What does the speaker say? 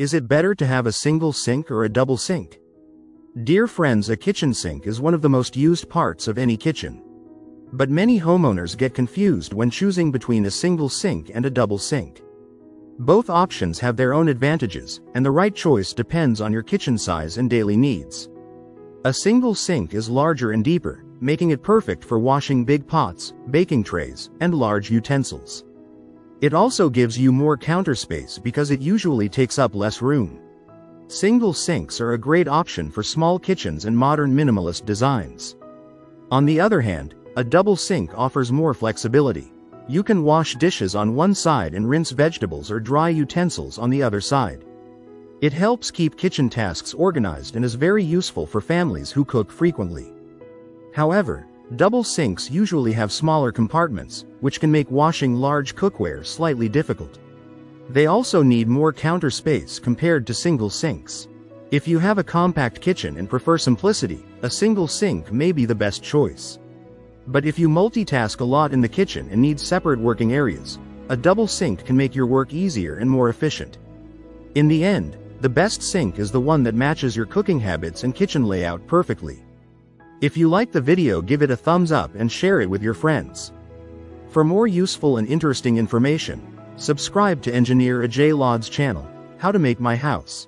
Is it better to have a single sink or a double sink? Dear friends, a kitchen sink is one of the most used parts of any kitchen. But many homeowners get confused when choosing between a single sink and a double sink. Both options have their own advantages, and the right choice depends on your kitchen size and daily needs. A single sink is larger and deeper, making it perfect for washing big pots, baking trays, and large utensils. It also gives you more counter space because it usually takes up less room. Single sinks are a great option for small kitchens and modern minimalist designs. On the other hand, a double sink offers more flexibility. You can wash dishes on one side and rinse vegetables or dry utensils on the other side. It helps keep kitchen tasks organized and is very useful for families who cook frequently. However, double sinks usually have smaller compartments, which can make washing large cookware slightly difficult. They also need more counter space compared to single sinks. If you have a compact kitchen and prefer simplicity, a single sink may be the best choice. But if you multitask a lot in the kitchen and need separate working areas, a double sink can make your work easier and more efficient. In the end, the best sink is the one that matches your cooking habits and kitchen layout perfectly. If you like the video, give it a thumbs up and share it with your friends. For more useful and interesting information, subscribe to Engineer Ajay Lod's channel, How to Make My House.